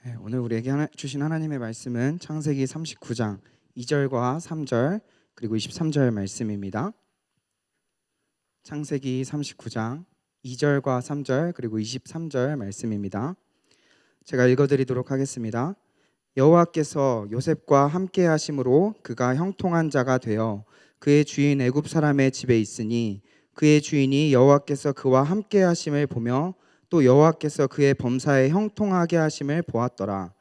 네, 오늘 우리에게 주신 하나님의 말씀은 창세기 39장 2절과 3절 그리고 23절 말씀입니다. 창세기 39장 2절과 3절 그리고 23절 말씀입니다. 제가 읽어드리도록 하겠습니다. 여호와께서 요셉과 함께 하심으로 그가 형통한 자가 되어 그의 주인 애굽 사람의 집에 있으니 그의 주인이 여호와께서 그와 함께 하심을 보며 또 여호와께서 그의 범사에 형통하게 하심을 보았더라.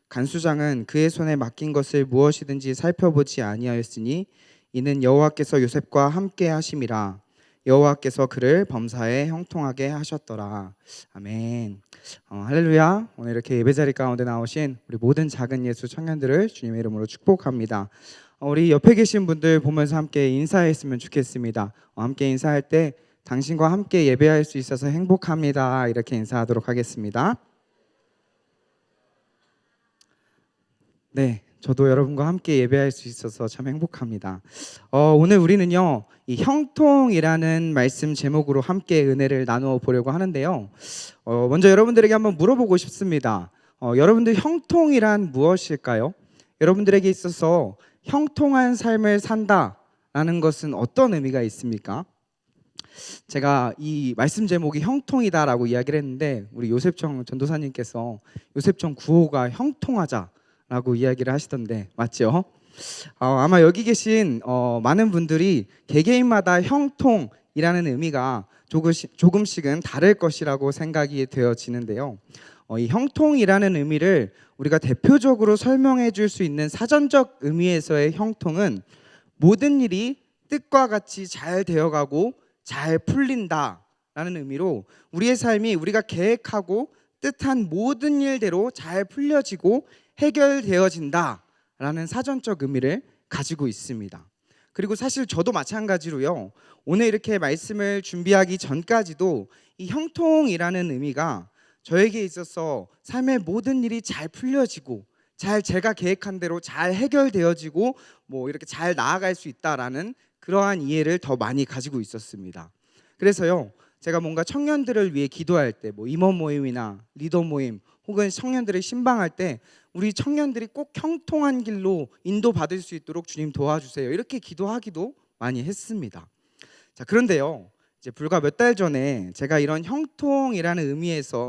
간수장은 그의 손에 맡긴 것을 무엇이든지 살펴보지 아니하였으니 이는 여호와께서 요셉과 함께 하심이라. 여호와께서 그를 범사에 형통하게 하셨더라. 아멘. 할렐루야. 오늘 이렇게 예배자리 가운데 나오신 우리 모든 작은 예수 청년들을 주님의 이름으로 축복합니다. 우리 옆에 계신 분들 보면서 함께 인사했으면 좋겠습니다. 함께 인사할 때 당신과 함께 예배할 수 있어서 행복합니다. 이렇게 인사하도록 하겠습니다. 네, 저도 여러분과 함께 예배할 수 있어서 참 행복합니다. 오늘 우리는요, 이 형통이라는 말씀 제목으로 함께 은혜를 나누어 보려고 하는데요. 먼저 여러분들에게 한번 물어보고 싶습니다. 여러분들 형통이란 무엇일까요? 여러분들에게 있어서 형통한 삶을 산다라는 것은 어떤 의미가 있습니까? 제가 이 말씀 제목이 형통이다라고 이야기를 했는데 우리 요셉정 전도사님께서 요셉정 구호가 형통하자라고 이야기를 하시던데 맞죠? 아마 여기 계신 많은 분들이 개개인마다 형통이라는 의미가 조금씩은 다를 것이라고 생각이 되어지는데요. 이 형통이라는 의미를 우리가 대표적으로 설명해 줄 수 있는 사전적 의미에서의 형통은 모든 일이 뜻과 같이 잘 되어가고 잘 풀린다라는 의미로 우리의 삶이 우리가 계획하고 뜻한 모든 일대로 잘 풀려지고 해결되어진다라는 사전적 의미를 가지고 있습니다. 그리고 사실 저도 마찬가지로요. 오늘 이렇게 말씀을 준비하기 전까지도 이 형통이라는 의미가 저에게 있어서 삶의 모든 일이 잘 풀려지고 잘 제가 계획한 대로 잘 해결되어지고 뭐 이렇게 잘 나아갈 수 있다라는 그러한 이해를 더 많이 가지고 있었습니다. 그래서요, 제가 뭔가 청년들을 위해 기도할 때, 뭐 임원 모임이나 리더 모임, 혹은 청년들을 신방할 때 우리 청년들이 꼭 형통한 길로 인도받을 수 있도록 주님 도와주세요. 이렇게 기도하기도 많이 했습니다. 자, 그런데요, 이제 불과 몇 달 전에 제가 이런 형통이라는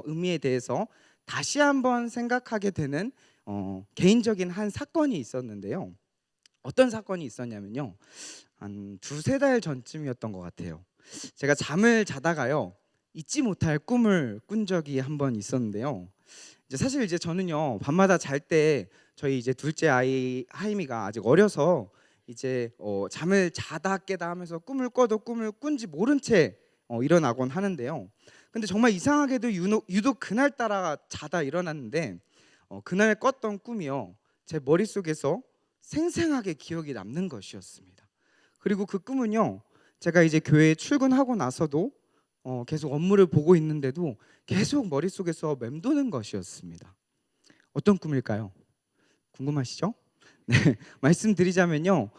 의미에 대해서 다시 한번 생각하게 되는 개인적인 한 사건이 있었는데요. 어떤 사건이 있었냐면요. 한 두세 달 전쯤이었던 것 같아요. 제가 잠을 자다가요, 잊지 못할 꿈을 꾼 적이 한 번 있었는데요. 사실 저는요, 밤마다 잘 때 저희 이제 둘째 아이 하임이가 아직 어려서 잠을 자다 깨다 하면서 꿈을 꿔도 꿈을 꾼지 모른 채 일어나곤 하는데요. 근데 정말 이상하게도 유독 그날따라 자다 일어났는데 그날 꿨던 꿈이요, 제 머릿속에서 생생하게 기억이 남는 것이었습니다. 그리고 그 꿈은요, 제가 이제 교회에 출근하고 나서도 계속 업무를 보고 있는데도 계속 머릿속에서 맴도는 것이었습니다. 어떤 꿈일까요? 궁금하시죠? 네, 말씀드리자면요,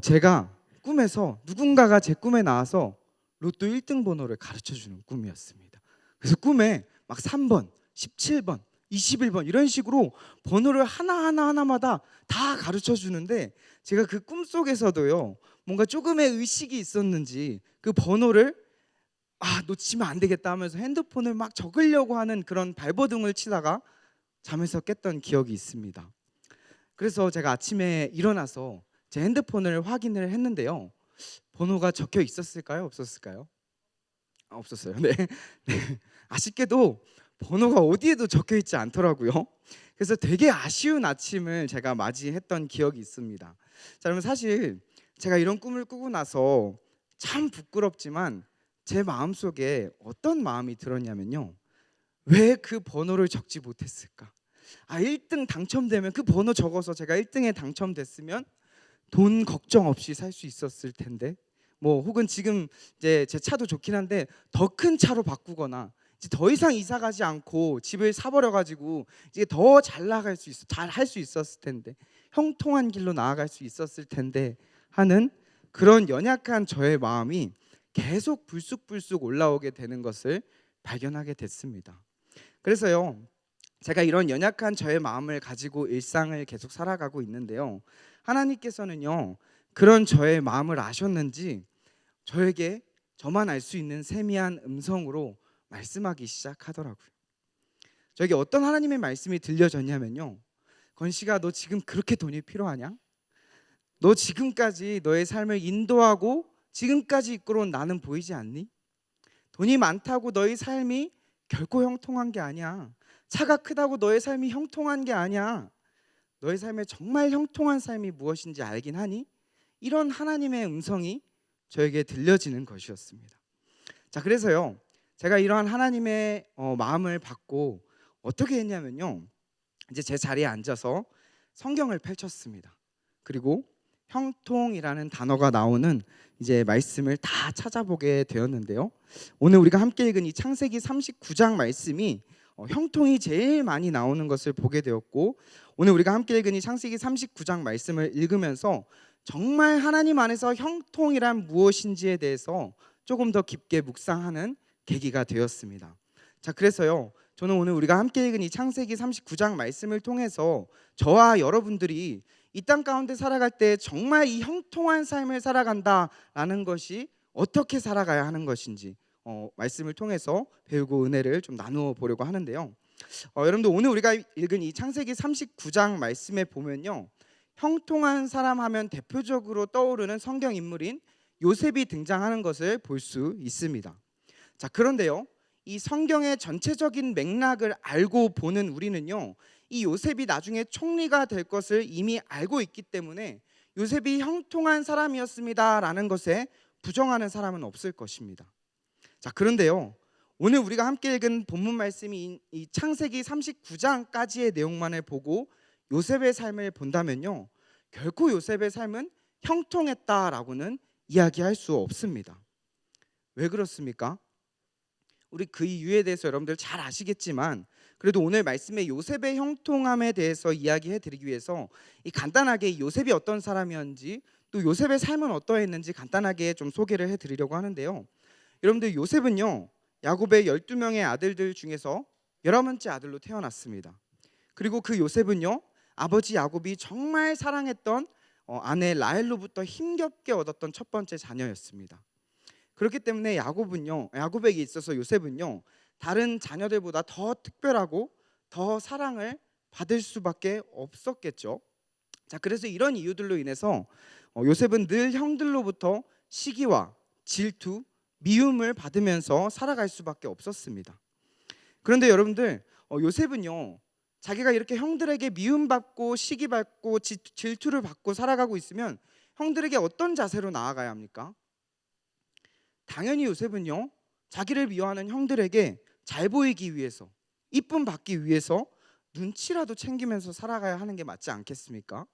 제가 꿈에서 누군가가 제 꿈에 나와서 로또 1등 번호를 가르쳐주는 꿈이었습니다. 그래서 꿈에 막 3번, 17번, 21번 이런 식으로 번호를 하나마다 다 가르쳐 주는데 제가 그 꿈속에서도요, 뭔가 조금의 의식이 있었는지 그 번호를 놓치면 안 되겠다 하면서 핸드폰을 막 적으려고 하는 그런 발버둥을 치다가 잠에서 깼던 기억이 있습니다. 그래서 제가 아침에 일어나서 제 핸드폰을 확인을 했는데요, 번호가 적혀 있었을까요? 없었을까요? 없었어요. 네. 네. 아쉽게도 번호가 어디에도 적혀 있지 않더라고요. 그래서 되게 아쉬운 아침을 제가 맞이했던 기억이 있습니다. 자, 여러분, 사실 제가 이런 꿈을 꾸고 나서 참 부끄럽지만 제 마음속에 어떤 마음이 들었냐면요, 왜 그 번호를 적지 못했을까? 1등 당첨되면 그 번호 적어서 제가 1등에 당첨됐으면 돈 걱정 없이 살 수 있었을 텐데, 뭐 혹은 지금 이제 제 차도 좋긴 한데 더 큰 차로 바꾸거나 이제 더 이상 이사 가지 않고 집을 사버려 가지고 이제 더 잘 나갈 수 있어, 잘 할 수 있었을 텐데, 형통한 길로 나아갈 수 있었을 텐데 하는 그런 연약한 저의 마음이 계속 불쑥불쑥 올라오게 되는 것을 발견하게 됐습니다. 그래서요, 제가 이런 연약한 저의 마음을 가지고 일상을 계속 살아가고 있는데요. 하나님께서는요, 그런 저의 마음을 아셨는지 저에게 저만 알 수 있는 세미한 음성으로 말씀하기 시작하더라고요. 저에게 어떤 하나님의 말씀이 들려졌냐면요, 건식아, 너 지금 그렇게 돈이 필요하냐? 너 지금까지 너의 삶을 인도하고 지금까지 이끌어온 나는 보이지 않니? 돈이 많다고 너의 삶이 결코 형통한 게 아니야. 차가 크다고 너의 삶이 형통한 게 아니야. 너의 삶에 정말 형통한 삶이 무엇인지 알긴 하니? 이런 하나님의 음성이 저에게 들려지는 것이었습니다. 자, 그래서요, 제가 이러한 하나님의 마음을 받고 어떻게 했냐면요, 이제 제 자리에 앉아서 성경을 펼쳤습니다. 그리고 형통이라는 단어가 나오는 이제 말씀을 다 찾아보게 되었는데요. 오늘 우리가 함께 읽은 이 창세기 39장 말씀이 형통이 제일 많이 나오는 것을 보게 되었고, 오늘 우리가 함께 읽은 이 창세기 39장 말씀을 읽으면서 정말 하나님 안에서 형통이란 무엇인지에 대해서 조금 더 깊게 묵상하는 계기가 되었습니다. 자, 그래서요, 저는 오늘 우리가 함께 읽은 이 창세기 39장 말씀을 통해서 저와 여러분들이 이 땅 가운데 살아갈 때 정말 이 형통한 삶을 살아간다라는 것이 어떻게 살아가야 하는 것인지 말씀을 통해서 배우고 은혜를 좀 나누어 보려고 하는데요. 여러분들, 오늘 우리가 읽은 이 창세기 39장 말씀에 보면요, 형통한 사람 하면 대표적으로 떠오르는 성경 인물인 요셉이 등장하는 것을 볼 수 있습니다. 자, 그런데요, 이 성경의 전체적인 맥락을 알고 보는 우리는요, 이 요셉이 나중에 총리가 될 것을 이미 알고 있기 때문에 요셉이 형통한 사람이었습니다라는 것에 부정하는 사람은 없을 것입니다. 자, 그런데요, 오늘 우리가 함께 읽은 본문 말씀이 이 창세기 39장까지의 내용만을 보고 요셉의 삶을 본다면요, 결코 요셉의 삶은 형통했다라고는 이야기할 수 없습니다. 왜 그렇습니까? 우리 그 이유에 대해서 여러분들 잘 아시겠지만, 그래도 오늘 말씀의 요셉의 형통함에 대해서 이야기해 드리기 위해서 이 간단하게 요셉이 어떤 사람이었는지, 또 요셉의 삶은 어떠했는지 간단하게 좀 소개를 해 드리려고 하는데요. 여러분들, 요셉은요, 야곱의 12명의 아들들 중에서 11번째 아들로 태어났습니다. 그리고 그 요셉은요, 아버지 야곱이 정말 사랑했던 아내 라헬로부터 힘겹게 얻었던 첫 번째 자녀였습니다. 그렇기 때문에 야곱에게 있어서 요셉은요, 다른 자녀들보다 더 특별하고 더 사랑을 받을 수밖에 없었겠죠. 자, 그래서 이런 이유들로 인해서 요셉은 늘 형들로부터 시기와 질투, 미움을 받으면서 살아갈 수밖에 없었습니다. 그런데 여러분들, 요셉은요, 자기가 이렇게 형들에게 미움받고 시기받고 질투를 받고 살아가고 있으면 형들에게 어떤 자세로 나아가야 합니까? 당연히 요셉은요, 자기를 미워하는 형들에게 잘 보이기 위해서, 이쁨 받기 위해서 눈치라도 챙기면서 살아가야 하는 게 맞지 않겠습니까?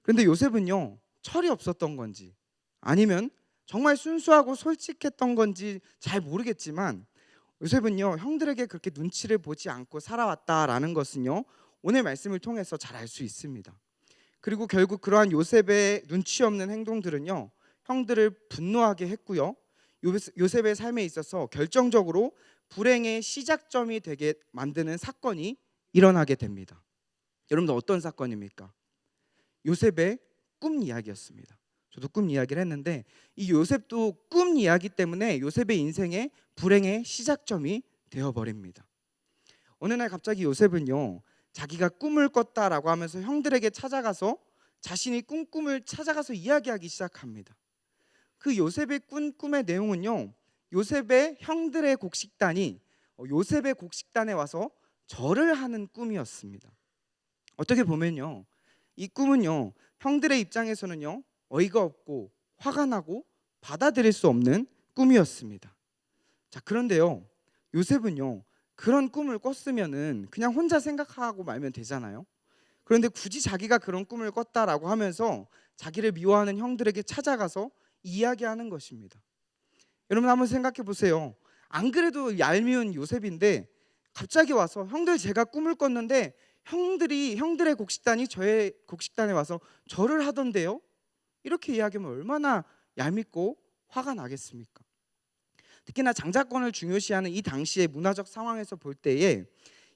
그런데 요셉은요, 철이 없었던 건지 아니면 정말 순수하고 솔직했던 건지 잘 모르겠지만, 요셉은요, 형들에게 그렇게 눈치를 보지 않고 살아왔다라는 것은요, 오늘 말씀을 통해서 잘 알 수 있습니다. 그리고 결국 그러한 요셉의 눈치 없는 행동들은요, 형들을 분노하게 했고요, 요셉의 삶에 있어서 결정적으로 불행의 시작점이 되게 만드는 사건이 일어나게 됩니다. 여러분들, 어떤 사건입니까? 요셉의 꿈 이야기였습니다. 저도 꿈 이야기를 했는데, 이 요셉도 꿈 이야기 때문에 요셉의 인생의 불행의 시작점이 되어버립니다. 어느 날 갑자기 요셉은요, 자기가 꿈을 꿨다라고 하면서 형들에게 찾아가서 자신이 꾼 꿈을 찾아가서 이야기하기 시작합니다. 그 요셉의 꾼 꿈의 내용은요, 요셉의 형들의 곡식단이 요셉의 곡식단에 와서 절을 하는 꿈이었습니다. 어떻게 보면요, 이 꿈은요, 형들의 입장에서는요, 어이가 없고 화가 나고 받아들일 수 없는 꿈이었습니다. 자, 그런데요, 요셉은요, 그런 꿈을 꿨으면은 그냥 혼자 생각하고 말면 되잖아요. 그런데 굳이 자기가 그런 꿈을 꿨다라고 하면서 자기를 미워하는 형들에게 찾아가서 이야기하는 것입니다. 여러분, 한번 생각해 보세요. 안 그래도 얄미운 요셉인데 갑자기 와서 형들, 제가 꿈을 꿨는데 형들의 곡식단이 저의 곡식단에 와서 절을 하던데요, 이렇게 이야기하면 얼마나 얄밉고 화가 나겠습니까? 특히나 장자권을 중요시하는 이 당시의 문화적 상황에서 볼 때에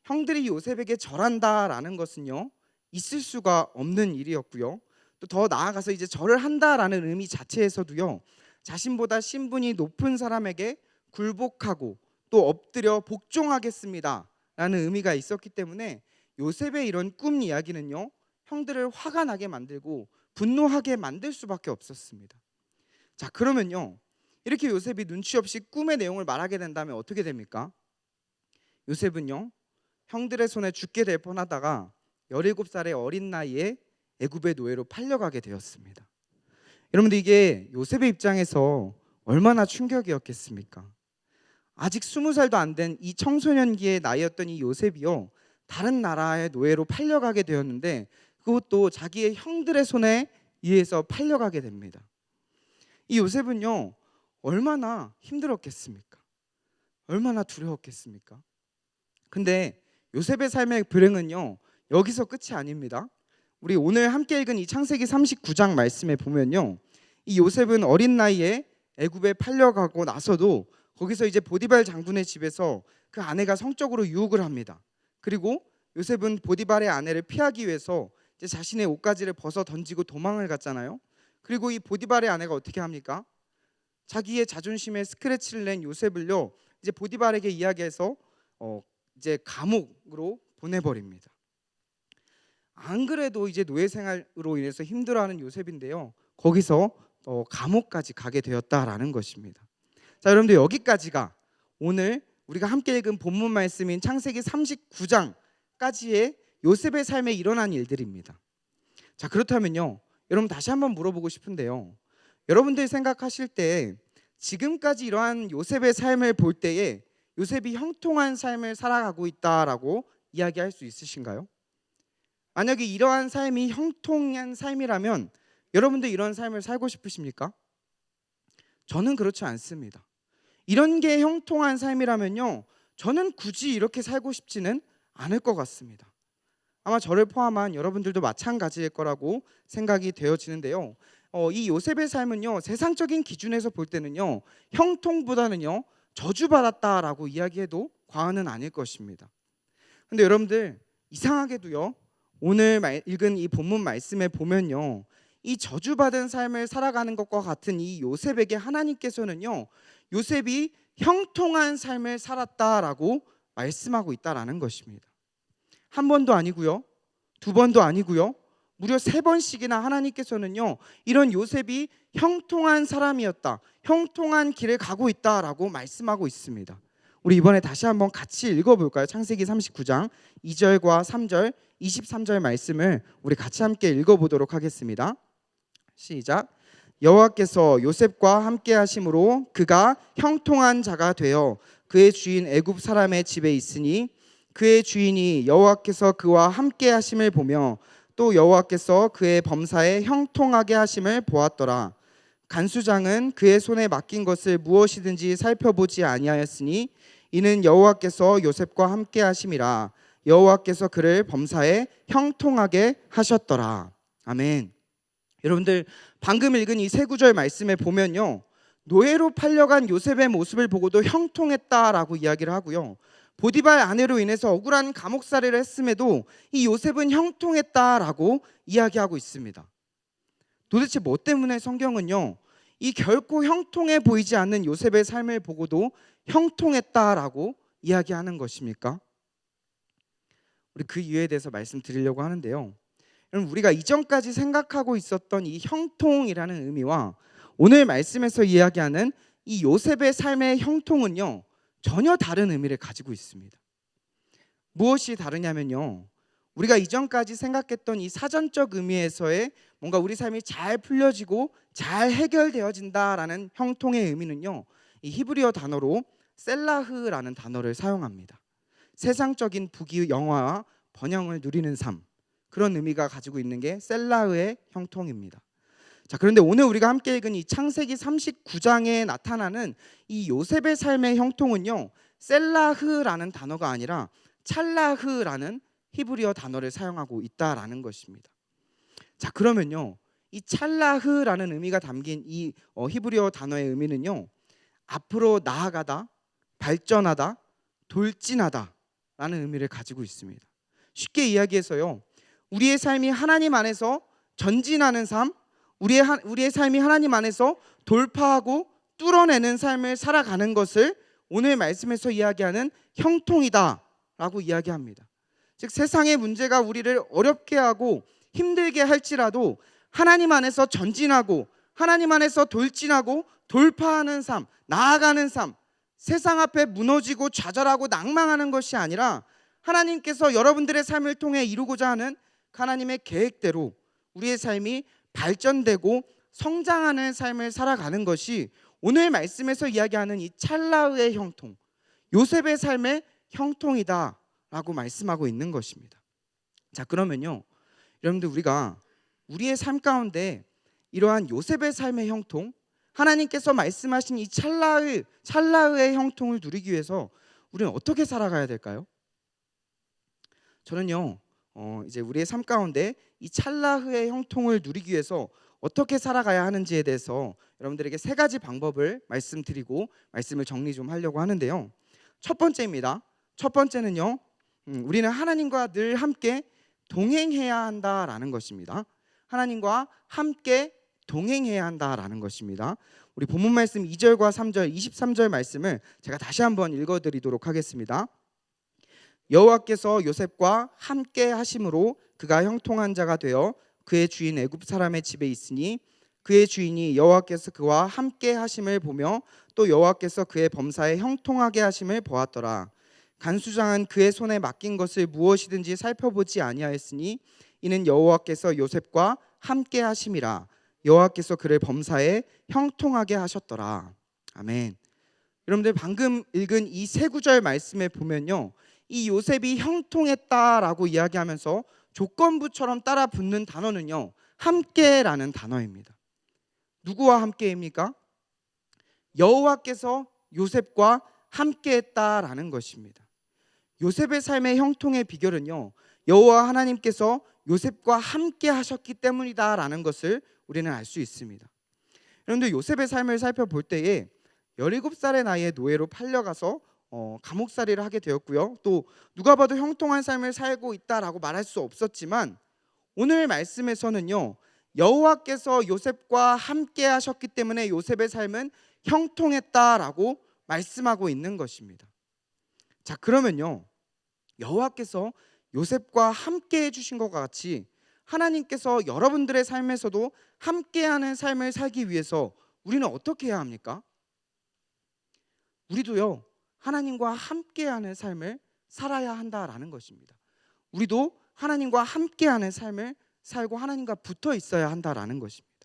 형들이 요셉에게 절한다라는 것은요, 있을 수가 없는 일이었고요. 또 더 나아가서 이제 절을 한다라는 의미 자체에서도요, 자신보다 신분이 높은 사람에게 굴복하고 또 엎드려 복종하겠습니다라는 의미가 있었기 때문에 요셉의 이런 꿈 이야기는요, 형들을 화가 나게 만들고 분노하게 만들 수밖에 없었습니다. 자, 그러면요, 이렇게 요셉이 눈치 없이 꿈의 내용을 말하게 된다면 어떻게 됩니까? 요셉은요, 형들의 손에 죽게 될 뻔하다가 17살의 어린 나이에 애굽의 노예로 팔려가게 되었습니다. 여러분들, 이게 요셉의 입장에서 얼마나 충격이었겠습니까? 아직 20살도 안 된 이 청소년기의 나이였던 이 요셉이요, 다른 나라의 노예로 팔려가게 되었는데, 그것도 자기의 형들의 손에 의해서 팔려가게 됩니다. 이 요셉은요, 얼마나 힘들었겠습니까? 얼마나 두려웠겠습니까? 근데 요셉의 삶의 불행은요, 여기서 끝이 아닙니다. 우리 오늘 함께 읽은 이 창세기 39장 말씀에 보면요, 이 요셉은 어린 나이에 애굽에 팔려가고 나서도 거기서 이제 보디발 장군의 집에서 그 아내가 성적으로 유혹을 합니다. 그리고 요셉은 보디발의 아내를 피하기 위해서 이제 자신의 옷가지를 벗어 던지고 도망을 갔잖아요. 그리고 이 보디발의 아내가 어떻게 합니까? 자기의 자존심에 스크래치를 낸 요셉을요, 이제 보디발에게 이야기해서 이제 감옥으로 보내버립니다. 안 그래도 이제 노예 생활로 인해서 힘들어하는 요셉인데요, 거기서 감옥까지 가게 되었다라는 것입니다. 자, 여러분들, 여기까지가 오늘 우리가 함께 읽은 본문 말씀인 창세기 39장까지의 요셉의 삶에 일어난 일들입니다. 자, 그렇다면요, 여러분, 다시 한번 물어보고 싶은데요, 여러분들 생각하실 때 지금까지 이러한 요셉의 삶을 볼 때에 요셉이 형통한 삶을 살아가고 있다라고 이야기할 수 있으신가요? 만약에 이러한 삶이 형통한 삶이라면 여러분들 이런 삶을 살고 싶으십니까? 저는 그렇지 않습니다. 이런 게 형통한 삶이라면요, 저는 굳이 이렇게 살고 싶지는 않을 것 같습니다. 아마 저를 포함한 여러분들도 마찬가지일 거라고 생각이 되어지는데요, 이 요셉의 삶은요, 세상적인 기준에서 볼 때는요, 형통보다는요, 저주받았다라고 이야기해도 과언은 아닐 것입니다. 근데 여러분들, 이상하게도요, 오늘 읽은 이 본문 말씀에 보면요, 이 저주받은 삶을 살아가는 것과 같은 이 요셉에게 하나님께서는요, 요셉이 형통한 삶을 살았다라고 말씀하고 있다라는 것입니다. 한 번도 아니고요, 두 번도 아니고요, 무려 3번씩이나 하나님께서는요, 이런 요셉이 형통한 사람이었다, 형통한 길을 가고 있다라고 말씀하고 있습니다. 우리 이번에 다시 한번 같이 읽어볼까요? 창세기 39장 2절과 3절, 23절 말씀을 우리 같이 함께 읽어보도록 하겠습니다. 시작. 여호와께서 요셉과 함께 하심으로 그가 형통한 자가 되어 그의 주인 애굽 사람의 집에 있으니 그의 주인이 여호와께서 그와 함께 하심을 보며 또 여호와께서 그의 범사에 형통하게 하심을 보았더라. 간수장은 그의 손에 맡긴 것을 무엇이든지 살펴보지 아니하였으니 이는 여호와께서 요셉과 함께 하심이라. 여호와께서 그를 범사에 형통하게 하셨더라. 아멘. 여러분들, 방금 읽은 이 세 구절 말씀에 보면요, 노예로 팔려간 요셉의 모습을 보고도 형통했다라고 이야기를 하고요, 보디발 아내로 인해서 억울한 감옥살이를 했음에도 이 요셉은 형통했다라고 이야기하고 있습니다. 도대체 뭐 때문에 성경은요, 이 결코 형통해 보이지 않는 요셉의 삶을 보고도 형통했다라고 이야기하는 것입니까? 우리 그 이유에 대해서 말씀드리려고 하는데요, 여러분, 우리가 이전까지 생각하고 있었던 이 형통이라는 의미와 오늘 말씀에서 이야기하는 이 요셉의 삶의 형통은요, 전혀 다른 의미를 가지고 있습니다. 무엇이 다르냐면요, 우리가 이전까지 생각했던 이 사전적 의미에서의 뭔가 우리 삶이 잘 풀려지고 잘 해결되어진다라는 형통의 의미는요, 이 히브리어 단어로 셀라흐라는 단어를 사용합니다. 세상적인 부귀 영화와 번영을 누리는 삶, 그런 의미가 가지고 있는 게 셀라흐의 형통입니다. 자, 그런데 오늘 우리가 함께 읽은 이 창세기 39장에 나타나는 이 요셉의 삶의 형통은요, 셀라흐라는 단어가 아니라 찰라흐라는 히브리어 단어를 사용하고 있다라는 것입니다. 자, 그러면요, 이 찰라흐라는 의미가 담긴 이 히브리어 단어의 의미는요, 앞으로 나아가다, 발전하다, 돌진하다, 의미를 가지고 있습니다. 쉽게 이야기해서요, 우리의 삶이 하나님 안에서 전진하는 삶, 우리의 삶이 하나님 안에서 돌파하고 뚫어내는 삶을 살아가는 것을 오늘 말씀에서 이야기하는 형통이다라고 이야기합니다. 즉 세상의 문제가 우리를 어렵게 하고 힘들게 할지라도 하나님 안에서 전진하고 하나님 안에서 돌진하고 돌파하는 삶, 나아가는 삶, 세상 앞에 무너지고 좌절하고 낭망하는 것이 아니라 하나님께서 여러분들의 삶을 통해 이루고자 하는 하나님의 계획대로 우리의 삶이 발전되고 성장하는 삶을 살아가는 것이 오늘 말씀에서 이야기하는 이 찰나의 형통, 요셉의 삶의 형통이다라고 말씀하고 있는 것입니다. 자, 그러면요, 여러분들 우리가 우리의 삶 가운데 이러한 요셉의 삶의 형통, 하나님께서 말씀하신 이 찰나의 형통을 누리기 위해서 우리는 어떻게 살아가야 될까요? 저는요, 이제 우리의 삶 가운데 이 찰나의 형통을 누리기 위해서 어떻게 살아가야 하는지에 대해서 여러분들에게 세 가지 방법을 말씀드리고 말씀을 정리 좀 하려고 하는데요. 첫 번째입니다. 첫 번째는요, 우리는 하나님과 늘 함께 동행해야 한다라는 것입니다. 하나님과 함께 동행해야 한다라는 것입니다. 우리 본문 말씀 2절과 3절, 23절 말씀을 제가 다시 한번 읽어드리도록 하겠습니다. 여호와께서 요셉과 함께 하심으로 그가 형통한 자가 되어 그의 주인 애굽 사람의 집에 있으니 그의 주인이 여호와께서 그와 함께 하심을 보며 또 여호와께서 그의 범사에 형통하게 하심을 보았더라. 간수장은 그의 손에 맡긴 것을 무엇이든지 살펴보지 아니하였으니 이는 여호와께서 요셉과 함께 하심이라. 여호와께서 그를 범사에 형통하게 하셨더라. 아멘. 여러분들 방금 읽은 이 세 구절 말씀에 보면요, 이 요셉이 형통했다라고 이야기하면서 조건부처럼 따라 붙는 단어는요, 함께라는 단어입니다. 누구와 함께입니까? 여호와께서 요셉과 함께했다라는 것입니다. 요셉의 삶의 형통의 비결은요, 여호와 하나님께서 요셉과 함께 하셨기 때문이다라는 것을 우리는 알 수 있습니다. 여러분들 요셉의 삶을 살펴볼 때에 17살의 나이에 노예로 팔려가서 감옥살이를 하게 되었고요. 또 누가 봐도 형통한 삶을 살고 있다라고 말할 수 없었지만 오늘 말씀에서는요, 여호와께서 요셉과 함께 하셨기 때문에 요셉의 삶은 형통했다라고 말씀하고 있는 것입니다. 자, 그러면요, 여호와께서 요셉과 함께 해주신 것과 같이 하나님께서 여러분들의 삶에서도 함께하는 삶을 살기 위해서 우리는 어떻게 해야 합니까? 우리도요, 하나님과 함께하는 삶을 살아야 한다라는 것입니다. 우리도 하나님과 함께하는 삶을 살고 하나님과 붙어 있어야 한다라는 것입니다.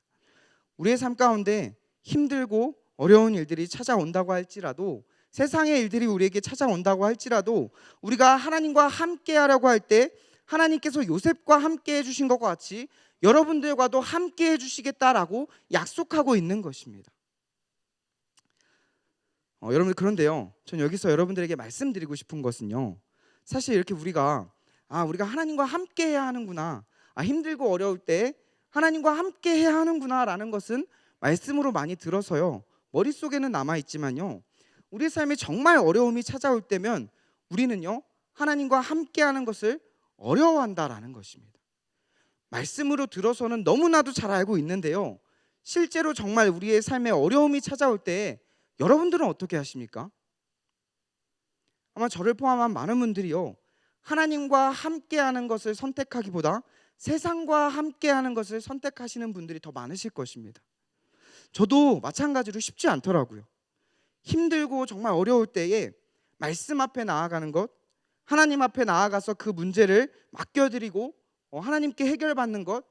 우리의 삶 가운데 힘들고 어려운 일들이 찾아온다고 할지라도, 세상의 일들이 우리에게 찾아온다고 할지라도 우리가 하나님과 함께하려고 할 때 하나님께서 요셉과 함께 해주신 것과 같이 여러분들과도 함께 해주시겠다라고 약속하고 있는 것입니다. 여러분, 그런데요, 전 여기서 여러분들에게 말씀드리고 싶은 것은요, 사실 이렇게 우리가 하나님과 함께 해야 하는구나, 힘들고 어려울 때 하나님과 함께 해야 하는구나 라는 것은 말씀으로 많이 들어서요, 머릿속에는 남아있지만요, 우리 삶에 정말 어려움이 찾아올 때면 우리는요, 하나님과 함께하는 것을 어려워한다라는 것입니다. 말씀으로 들어서는 너무나도 잘 알고 있는데요, 실제로 정말 우리의 삶에 어려움이 찾아올 때 여러분들은 어떻게 하십니까? 아마 저를 포함한 많은 분들이요, 하나님과 함께하는 것을 선택하기보다 세상과 함께하는 것을 선택하시는 분들이 더 많으실 것입니다. 저도 마찬가지로 쉽지 않더라고요. 힘들고 정말 어려울 때에 말씀 앞에 나아가는 것, 하나님 앞에 나아가서 그 문제를 맡겨드리고 하나님께 해결받는 것,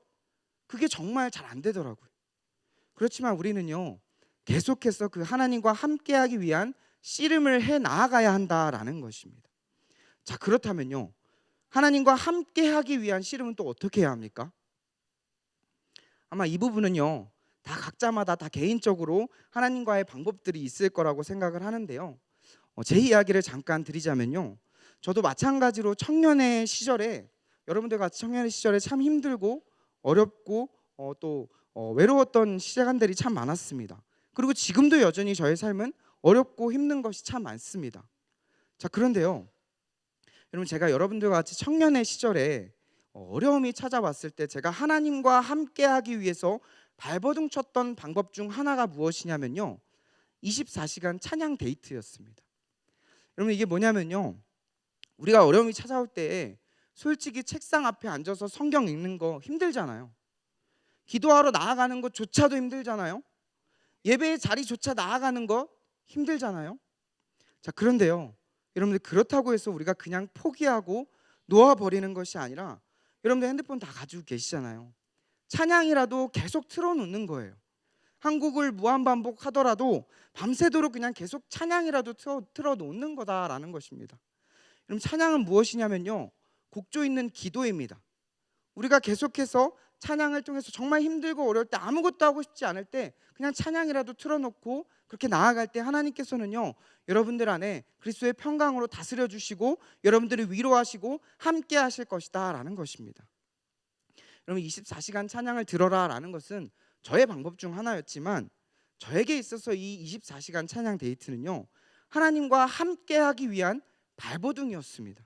그게 정말 잘 안 되더라고요. 그렇지만 우리는요, 계속해서 그 하나님과 함께하기 위한 씨름을 해 나아가야 한다라는 것입니다. 자, 그렇다면요, 하나님과 함께하기 위한 씨름은 또 어떻게 해야 합니까? 아마 이 부분은요, 다 각자마다 다 개인적으로 하나님과의 방법들이 있을 거라고 생각을 하는데요, 제 이야기를 잠깐 드리자면요, 저도 마찬가지로 청년의 시절에, 여러분들 같이 청년의 시절에 참 힘들고 어렵고 또 외로웠던 시간들이 참 많았습니다. 그리고 지금도 여전히 저의 삶은 어렵고 힘든 것이 참 많습니다. 자, 그런데요, 여러분, 제가 여러분들과 같이 청년의 시절에 어려움이 찾아왔을 때 제가 하나님과 함께하기 위해서 발버둥 쳤던 방법 중 하나가 무엇이냐면요, 24시간 찬양 데이트였습니다. 여러분, 이게 뭐냐면요, 우리가 어려움이 찾아올 때 솔직히 책상 앞에 앉아서 성경 읽는 거 힘들잖아요. 기도하러 나아가는 것조차도 힘들잖아요. 예배의 자리조차 나아가는 거 힘들잖아요. 자, 그런데요, 여러분들, 그렇다고 해서 우리가 그냥 포기하고 놓아버리는 것이 아니라, 여러분들 핸드폰 다 가지고 계시잖아요. 찬양이라도 계속 틀어놓는 거예요. 한국을 무한반복하더라도 밤새도록 그냥 계속 찬양이라도 틀어놓는 거다라는 것입니다. 여러분, 찬양은 무엇이냐면요, 곡조 있는 기도입니다. 우리가 계속해서 찬양을 통해서 정말 힘들고 어려울 때, 아무것도 하고 싶지 않을 때 그냥 찬양이라도 틀어놓고 그렇게 나아갈 때 하나님께서는요, 여러분들 안에 그리스도의 평강으로 다스려 주시고 여러분들을 위로하시고 함께 하실 것이다 라는 것입니다. 여러분, 24시간 찬양을 들어라 라는 것은 저의 방법 중 하나였지만, 저에게 있어서 이 24시간 찬양 데이트는요, 하나님과 함께 하기 위한 발버둥이었습니다.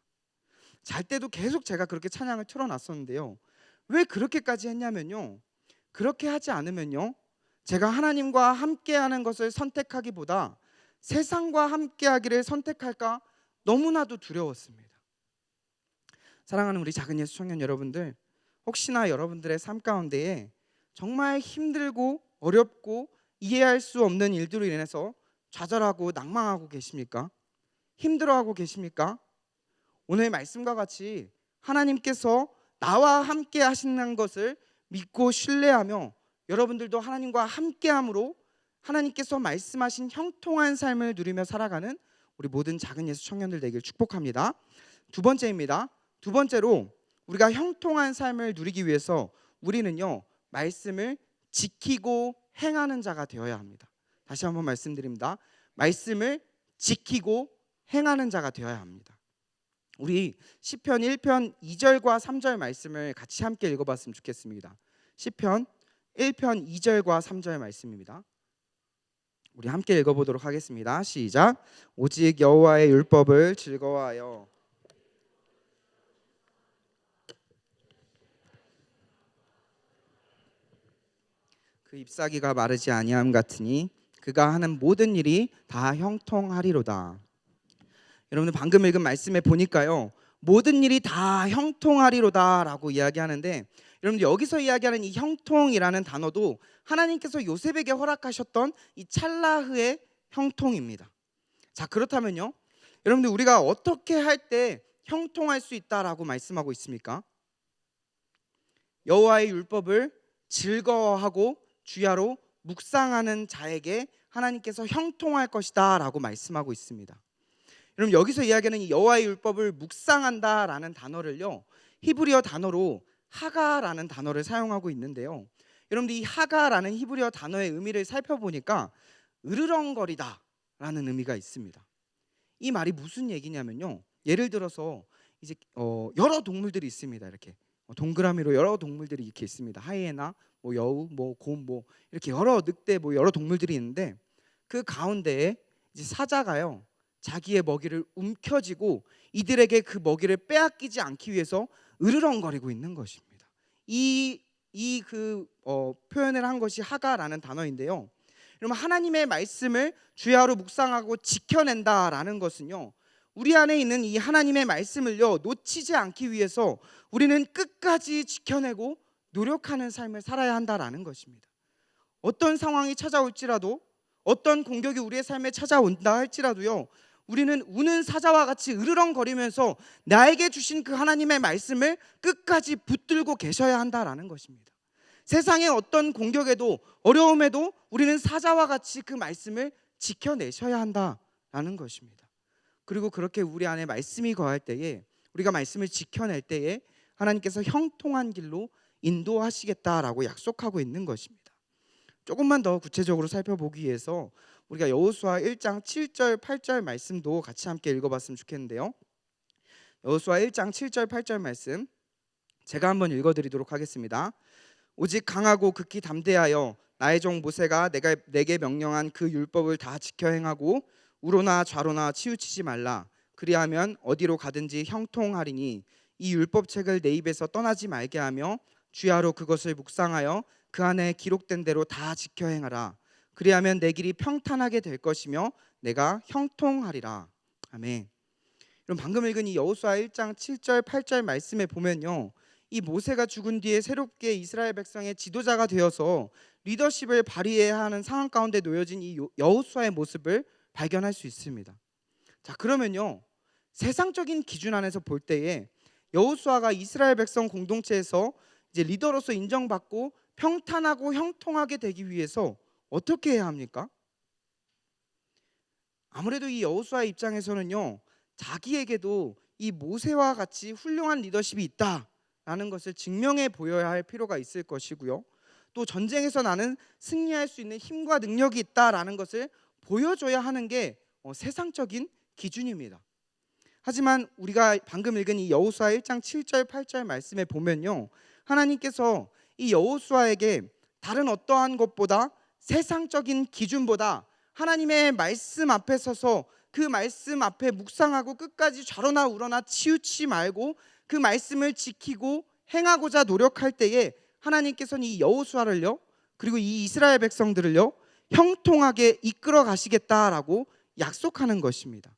잘 때도 계속 제가 그렇게 찬양을 틀어놨었는데요, 왜 그렇게까지 했냐면요, 그렇게 하지 않으면요, 제가 하나님과 함께하는 것을 선택하기보다 세상과 함께하기를 선택할까 너무나도 두려웠습니다. 사랑하는 우리 작은 예수 청년 여러분들, 혹시나 여러분들의 삶 가운데에 정말 힘들고 어렵고 이해할 수 없는 일들로 인해서 좌절하고 낭망하고 계십니까? 힘들어하고 계십니까? 오늘 말씀과 같이 하나님께서 나와 함께 하시는 것을 믿고 신뢰하며 여러분들도 하나님과 함께함으로 하나님께서 말씀하신 형통한 삶을 누리며 살아가는 우리 모든 작은 예수 청년들 되길 축복합니다. 두 번째입니다. 두 번째로, 우리가 형통한 삶을 누리기 위해서 우리는요, 말씀을 지키고 행하는 자가 되어야 합니다. 다시 한번 말씀드립니다. 말씀을 지키고 행하는 자가 되어야 합니다. 우리 시편 1편 2절과 3절 말씀을 같이 함께 읽어봤으면 좋겠습니다. 시편 1편 2절과 3절 말씀입니다. 우리 함께 읽어보도록 하겠습니다. 시작. 오직 여호와의 율법을 즐거워하여 그 잎사귀가 마르지 아니함 같으니 그가 하는 모든 일이 다 형통하리로다. 여러분들, 방금 읽은 말씀에 보니까요, 모든 일이 다 형통하리로다 라고 이야기하는데, 여러분들, 여기서 이야기하는 이 형통이라는 단어도 하나님께서 요셉에게 허락하셨던 이 찰나흐의 형통입니다. 자, 그렇다면요, 여러분들, 우리가 어떻게 할 때 형통할 수 있다라고 말씀하고 있습니까? 여호와의 율법을 즐거워하고 주야로 묵상하는 자에게 하나님께서 형통할 것이다 라고 말씀하고 있습니다. 여러분, 여기서 이야기하는 이 여호와의 율법을 묵상한다라는 단어를요, 히브리어 단어로 하가라는 단어를 사용하고 있는데요, 여러분들, 이 하가라는 히브리어 단어의 의미를 살펴보니까 으르렁거리다라는 의미가 있습니다. 이 말이 무슨 얘기냐면요, 예를 들어서 이제 여러 동물들이 있습니다. 이렇게 동그라미로 여러 동물들이 이렇게 있습니다. 하이에나, 뭐 여우, 뭐 곰, 뭐 이렇게 여러 늑대, 뭐 여러 동물들이 있는데, 그 가운데에 이제 사자가요, 자기의 먹이를 움켜쥐고 이들에게 그 먹이를 빼앗기지 않기 위해서 으르렁거리고 있는 것입니다. 표현을 한 것이 하가라는 단어인데요, 여러분, 하나님의 말씀을 주야로 묵상하고 지켜낸다라는 것은요, 우리 안에 있는 이 하나님의 말씀을요, 놓치지 않기 위해서 우리는 끝까지 지켜내고 노력하는 삶을 살아야 한다라는 것입니다. 어떤 상황이 찾아올지라도, 어떤 공격이 우리의 삶에 찾아온다 할지라도요, 우리는 우는 사자와 같이 으르렁거리면서 나에게 주신 그 하나님의 말씀을 끝까지 붙들고 계셔야 한다라는 것입니다. 세상의 어떤 공격에도 어려움에도 우리는 사자와 같이 그 말씀을 지켜내셔야 한다라는 것입니다. 그리고 그렇게 우리 안에 말씀이 거할 때에, 우리가 말씀을 지켜낼 때에 하나님께서 형통한 길로 인도하시겠다라고 약속하고 있는 것입니다. 조금만 더 구체적으로 살펴보기 위해서 우리가 여호수아 1장 7절 8절 말씀도 같이 함께 읽어봤으면 좋겠는데요, 여호수아 1장 7절 8절 말씀 제가 한번 읽어드리도록 하겠습니다. 오직 강하고 극히 담대하여 나의 종 모세가 내게 명령한 그 율법을 다 지켜 행하고 우로나 좌로나 치우치지 말라. 그리하면 어디로 가든지 형통하리니 이 율법책을 내 입에서 떠나지 말게 하며 주야로 그것을 묵상하여 그 안에 기록된 대로 다 지켜 행하라. 그리하면 내 길이 평탄하게 될 것이며 내가 형통하리라. 아멘. 그럼 방금 읽은 이 여호수아 1장 7절 8절 말씀에 보면요, 이 모세가 죽은 뒤에 새롭게 이스라엘 백성의 지도자가 되어서 리더십을 발휘해야 하는 상황 가운데 놓여진 이 여호수아의 모습을 발견할 수 있습니다. 자, 그러면요, 세상적인 기준 안에서 볼 때에 여호수아가 이스라엘 백성 공동체에서 이제 리더로서 인정받고 평탄하고 형통하게 되기 위해서 어떻게 해야 합니까? 아무래도 이 여호수아의 입장에서는요, 자기에게도 이 모세와 같이 훌륭한 리더십이 있다라는 것을 증명해 보여야 할 필요가 있을 것이고요. 또 전쟁에서 나는 승리할 수 있는 힘과 능력이 있다라는 것을 보여줘야 하는 게 세상적인 기준입니다. 하지만 우리가 방금 읽은 이 여호수아 1장 7절 8절 말씀에 보면요, 하나님께서 이 여호수아에게 다른 어떠한 것보다 세상적인 기준보다 하나님의 말씀 앞에 서서 그 말씀 앞에 묵상하고 끝까지 좌로나 우로나 치우치 말고 그 말씀을 지키고 행하고자 노력할 때에 하나님께서는 이 여호수아를요, 그리고 이 이스라엘 백성들을요, 형통하게 이끌어 가시겠다라고 약속하는 것입니다.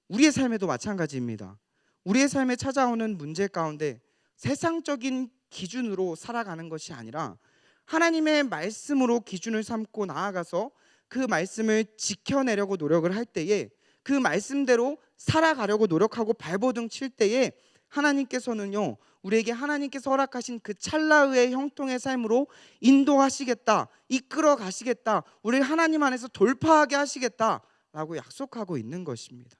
우리의 삶에도 마찬가지입니다. 우리의 삶에 찾아오는 문제 가운데 세상적인 기준으로 살아가는 것이 아니라 하나님의 말씀으로 기준을 삼고 나아가서 그 말씀을 지켜내려고 노력을 할 때에, 그 말씀대로 살아가려고 노력하고 발버둥 칠 때에 하나님께서는요, 우리에게 하나님께서 허락하신 그 찰나의 형통의 삶으로 인도하시겠다, 이끌어 가시겠다, 우리를 하나님 안에서 돌파하게 하시겠다라고 약속하고 있는 것입니다.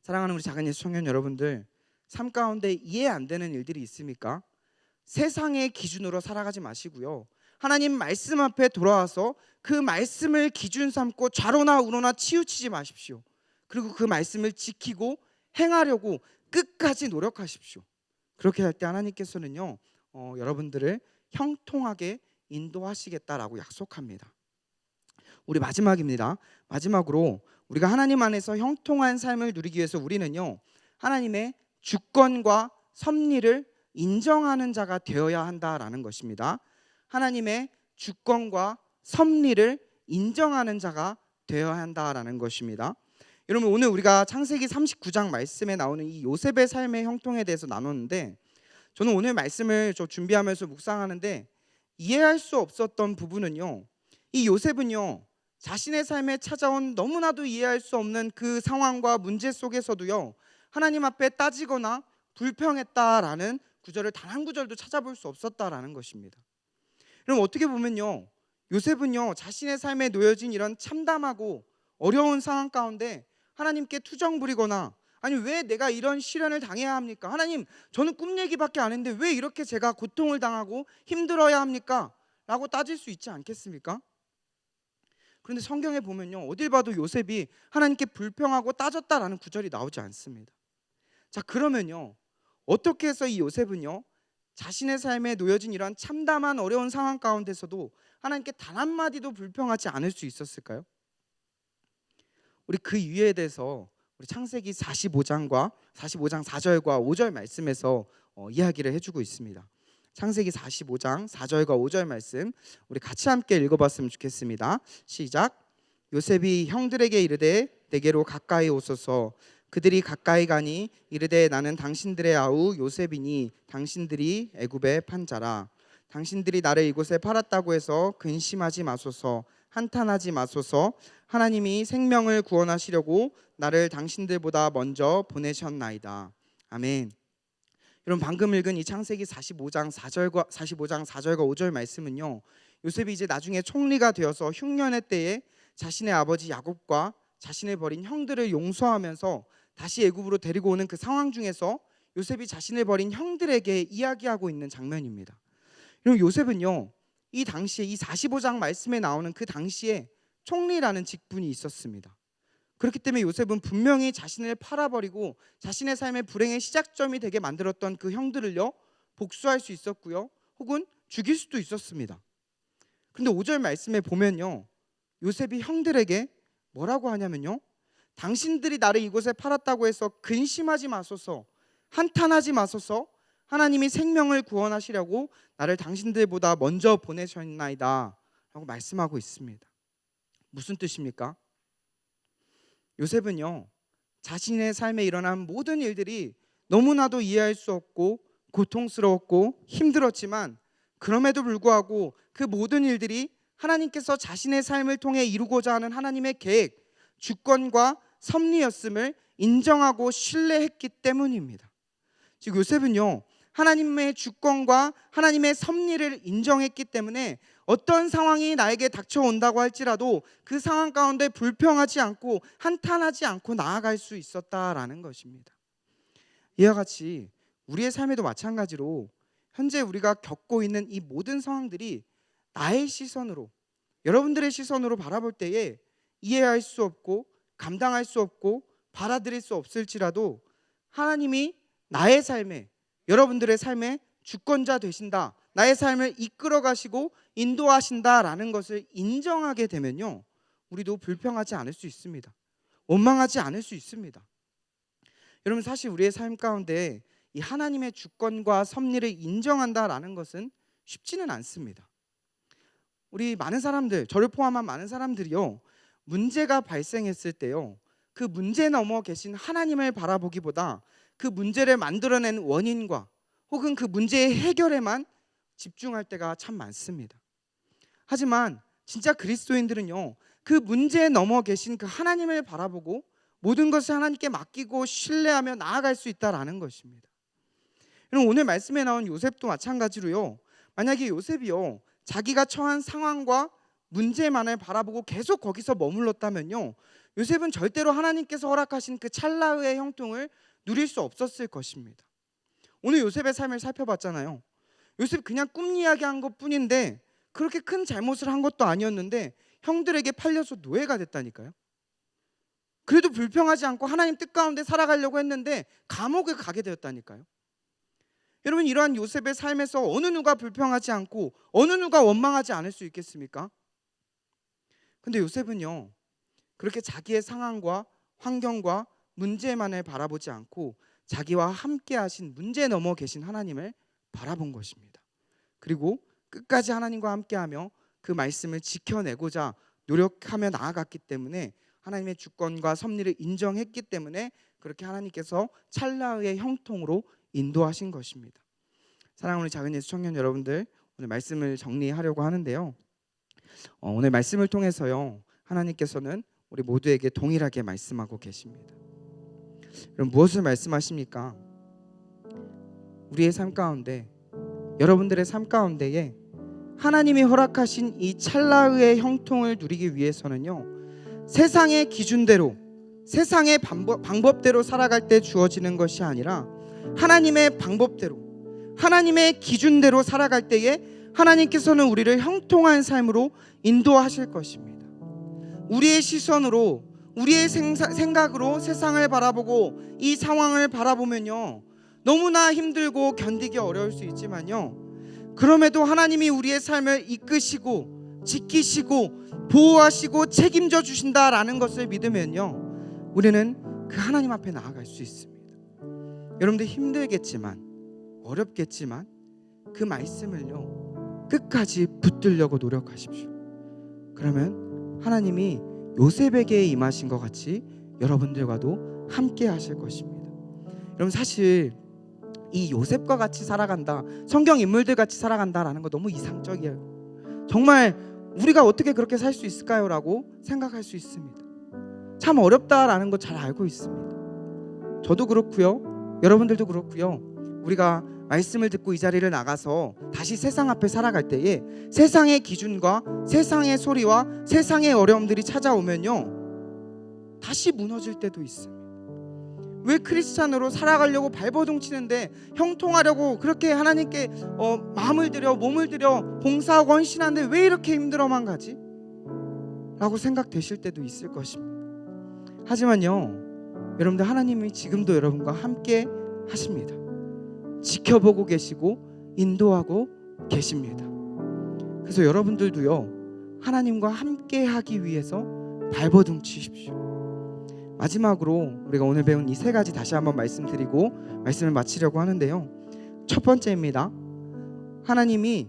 사랑하는 우리 작은 예수 청년 여러분들, 삶 가운데 이해 안 되는 일들이 있습니까? 세상의 기준으로 살아가지 마시고요, 하나님 말씀 앞에 돌아와서 그 말씀을 기준 삼고 좌로나 우로나 치우치지 마십시오. 그리고 그 말씀을 지키고 행하려고 끝까지 노력하십시오. 그렇게 할 때 하나님께서는요, 여러분들을 형통하게 인도하시겠다라고 약속합니다. 우리 마지막입니다. 마지막으로 우리가 하나님 안에서 형통한 삶을 누리기 위해서 우리는요, 하나님의 주권과 섭리를 인정하는 자가 되어야 한다라는 것입니다. 하나님의 주권과 섭리를 인정하는 자가 되어야 한다라는 것입니다. 여러분, 오늘 우리가 창세기 39장 말씀에 나오는 이 요셉의 삶의 형통에 대해서 나눴는데, 저는 오늘 말씀을 준비하면서 묵상하는데 이해할 수 없었던 부분은요, 이 요셉은요, 자신의 삶에 찾아온 너무나도 이해할 수 없는 그 상황과 문제 속에서도요, 하나님 앞에 따지거나 불평했다라는 구절을 단 한 구절도 찾아볼 수 없었다라는 것입니다. 그럼 어떻게 보면요, 요셉은요, 자신의 삶에 놓여진 이런 참담하고 어려운 상황 가운데 하나님께 투정 부리거나, 아니 왜 내가 이런 시련을 당해야 합니까? 하나님, 저는 꿈 얘기밖에 안 했는데 왜 이렇게 제가 고통을 당하고 힘들어야 합니까? 라고 따질 수 있지 않겠습니까? 그런데 성경에 보면요, 어딜 봐도 요셉이 하나님께 불평하고 따졌다라는 구절이 나오지 않습니다. 자, 그러면요, 어떻게 해서 이 요셉은요, 자신의 삶에 놓여진 이런 참담한 어려운 상황 가운데서도 하나님께 단 한마디도 불평하지 않을 수 있었을까요? 우리 그 이유에 대해서 우리 창세기 45장 4절과 5절 말씀에서 이야기를 해주고 있습니다. 창세기 45장 4절과 5절 말씀 우리 같이 함께 읽어봤으면 좋겠습니다. 시작. 요셉이 형들에게 이르되 내게로 가까이 오소서. 그들이 가까이 가니 이르되 나는 당신들의 아우 요셉이니 당신들이 애굽에 판 자라. 당신들이 나를 이곳에 팔았다고 해서 근심하지 마소서. 한탄하지 마소서. 하나님이 생명을 구원하시려고 나를 당신들보다 먼저 보내셨나이다. 아멘. 여러분, 방금 읽은 이 창세기 45장 4절과 5절 말씀은요, 요셉이 이제 나중에 총리가 되어서 흉년의 때에 자신의 아버지 야곱과 자신을 버린 형들을 용서하면서 다시 애굽으로 데리고 오는 그 상황 중에서 요셉이 자신을 버린 형들에게 이야기하고 있는 장면입니다. 여러분, 요셉은요, 이 당시에 이 45장 말씀에 나오는 그 당시에 총리라는 직분이 있었습니다. 그렇기 때문에 요셉은 분명히 자신을 팔아버리고 자신의 삶의 불행의 시작점이 되게 만들었던 그 형들을요, 복수할 수 있었고요, 혹은 죽일 수도 있었습니다. 그런데 5절 말씀에 보면요, 요셉이 형들에게 뭐라고 하냐면요, 당신들이 나를 이곳에 팔았다고 해서 근심하지 마소서, 한탄하지 마소서. 하나님이 생명을 구원하시려고 나를 당신들보다 먼저 보내셨나이다 라고 말씀하고 있습니다. 무슨 뜻입니까? 요셉은요, 자신의 삶에 일어난 모든 일들이 너무나도 이해할 수 없고 고통스러웠고 힘들었지만, 그럼에도 불구하고 그 모든 일들이 하나님께서 자신의 삶을 통해 이루고자 하는 하나님의 계획, 주권과 섭리였음을 인정하고 신뢰했기 때문입니다. 즉 요셉은요, 하나님의 주권과 하나님의 섭리를 인정했기 때문에 어떤 상황이 나에게 닥쳐온다고 할지라도 그 상황 가운데 불평하지 않고 한탄하지 않고 나아갈 수 있었다라는 것입니다. 이와 같이 우리의 삶에도 마찬가지로 현재 우리가 겪고 있는 이 모든 상황들이 나의 시선으로, 여러분들의 시선으로 바라볼 때에 이해할 수 없고 감당할 수 없고 받아들일 수 없을지라도 하나님이 나의 삶에, 여러분들의 삶의 주권자 되신다, 나의 삶을 이끌어 가시고 인도하신다라는 것을 인정하게 되면요, 우리도 불평하지 않을 수 있습니다. 원망하지 않을 수 있습니다. 여러분, 사실 우리의 삶 가운데 이 하나님의 주권과 섭리를 인정한다라는 것은 쉽지는 않습니다. 우리 많은 사람들, 저를 포함한 많은 사람들이요, 문제가 발생했을 때요, 그 문제 넘어 계신 하나님을 바라보기보다 그 문제를 만들어낸 원인과 혹은 그 문제의 해결에만 집중할 때가 참 많습니다. 하지만 진짜 그리스도인들은요, 그 문제에 넘어 계신 그 하나님을 바라보고 모든 것을 하나님께 맡기고 신뢰하며 나아갈 수 있다라는 것입니다. 여러분, 오늘 말씀에 나온 요셉도 마찬가지로요, 만약에 요셉이요, 자기가 처한 상황과 문제만을 바라보고 계속 거기서 머물렀다면요, 요셉은 절대로 하나님께서 허락하신 그 찰나의 형통을 누릴 수 없었을 것입니다. 오늘 요셉의 삶을 살펴봤잖아요. 요셉 그냥 꿈 이야기한 것뿐인데 그렇게 큰 잘못을 한 것도 아니었는데 형들에게 팔려서 노예가 됐다니까요. 그래도 불평하지 않고 하나님 뜻 가운데 살아가려고 했는데 감옥에 가게 되었다니까요. 여러분, 이러한 요셉의 삶에서 어느 누가 불평하지 않고 어느 누가 원망하지 않을 수 있겠습니까? 근데 요셉은요, 그렇게 자기의 상황과 환경과 문제만을 바라보지 않고 자기와 함께 하신 문제 넘어 계신 하나님을 바라본 것입니다. 그리고 끝까지 하나님과 함께하며 그 말씀을 지켜내고자 노력하며 나아갔기 때문에 하나님의 주권과 섭리를 인정했기 때문에 그렇게 하나님께서 찰나의 형통으로 인도하신 것입니다. 사랑하는 우리 작은 예수 청년 여러분들, 오늘 말씀을 정리하려고 하는데요, 오늘 말씀을 통해서요, 하나님께서는 우리 모두에게 동일하게 말씀하고 계십니다. 그럼 무엇을 말씀하십니까? 우리의 삶 가운데, 여러분들의 삶 가운데에 하나님이 허락하신 이 찰나의 형통을 누리기 위해서는요, 세상의 기준대로, 세상의 방법대로 살아갈 때 주어지는 것이 아니라 하나님의 방법대로, 하나님의 기준대로 살아갈 때에 하나님께서는 우리를 형통한 삶으로 인도하실 것입니다. 우리의 시선으로, 우리의 생각으로 세상을 바라보고 이 상황을 바라보면요, 너무나 힘들고 견디기 어려울 수 있지만요, 그럼에도 하나님이 우리의 삶을 이끄시고 지키시고 보호하시고 책임져 주신다라는 것을 믿으면요, 우리는 그 하나님 앞에 나아갈 수 있습니다. 여러분들 힘들겠지만, 어렵겠지만 그 말씀을요, 끝까지 붙들려고 노력하십시오. 그러면 하나님이 요셉에게 임하신 것 같이 여러분들과도 함께 하실 것입니다. 여러분, 사실 이 요셉과 같이 살아간다, 성경 인물들 같이 살아간다라는 거 너무 이상적이에요. 정말 우리가 어떻게 그렇게 살 수 있을까요? 라고 생각할 수 있습니다. 참 어렵다라는 거 잘 알고 있습니다. 저도 그렇고요, 여러분들도 그렇고요. 우리가 말씀을 듣고 이 자리를 나가서 다시 세상 앞에 살아갈 때에 세상의 기준과 세상의 소리와 세상의 어려움들이 찾아오면요, 다시 무너질 때도 있습니다. 왜 크리스찬으로 살아가려고 발버둥 치는데, 형통하려고 그렇게 하나님께 마음을 들여 몸을 들여 봉사하고 헌신하는데 왜 이렇게 힘들어만 가지? 라고 생각되실 때도 있을 것입니다. 하지만요, 여러분들, 하나님이 지금도 여러분과 함께 하십니다. 지켜보고 계시고 인도하고 계십니다. 그래서 여러분들도요, 하나님과 함께 하기 위해서 발버둥 치십시오. 마지막으로 우리가 오늘 배운 이 세 가지 다시 한번 말씀드리고 말씀을 마치려고 하는데요. 첫 번째입니다. 하나님이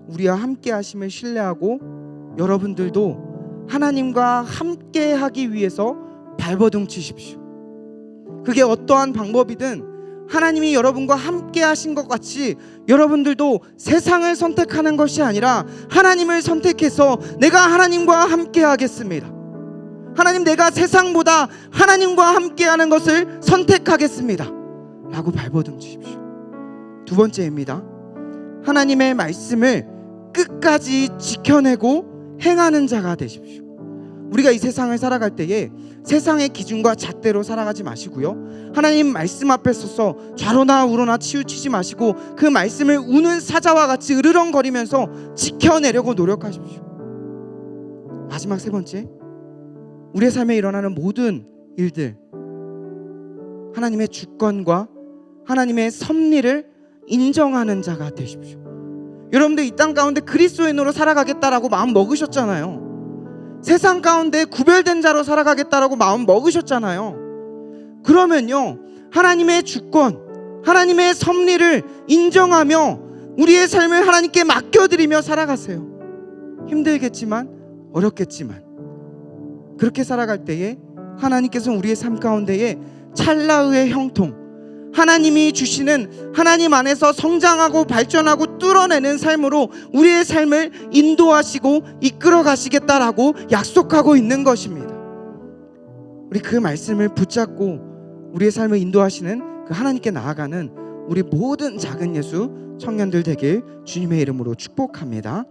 우리와 함께 하심을 신뢰하고 여러분들도 하나님과 함께 하기 위해서 발버둥 치십시오. 그게 어떠한 방법이든 하나님이 여러분과 함께 하신 것 같이 여러분들도 세상을 선택하는 것이 아니라 하나님을 선택해서 내가 하나님과 함께 하겠습니다. 하나님, 내가 세상보다 하나님과 함께 하는 것을 선택하겠습니다 라고 발버둥 치십시오. 두 번째입니다. 하나님의 말씀을 끝까지 지켜내고 행하는 자가 되십시오. 우리가 이 세상을 살아갈 때에 세상의 기준과 잣대로 살아가지 마시고요, 하나님 말씀 앞에 서서 좌로나 우로나 치우치지 마시고 그 말씀을 우는 사자와 같이 으르렁거리면서 지켜내려고 노력하십시오. 마지막 세 번째, 우리의 삶에 일어나는 모든 일들 하나님의 주권과 하나님의 섭리를 인정하는 자가 되십시오. 여러분들 이 땅 가운데 그리스도인으로 살아가겠다라고 마음 먹으셨잖아요. 세상 가운데 구별된 자로 살아가겠다라고 마음 먹으셨잖아요. 그러면요, 하나님의 주권, 하나님의 섭리를 인정하며 우리의 삶을 하나님께 맡겨드리며 살아가세요. 힘들겠지만, 어렵겠지만 그렇게 살아갈 때에 하나님께서는 우리의 삶 가운데에 찰나의 형통, 하나님이 주시는 하나님 안에서 성장하고 발전하고 뚫어내는 삶으로 우리의 삶을 인도하시고 이끌어 가시겠다라고 약속하고 있는 것입니다. 우리 그 말씀을 붙잡고 우리의 삶을 인도하시는 그 하나님께 나아가는 우리 모든 작은 예수 청년들 되길 주님의 이름으로 축복합니다.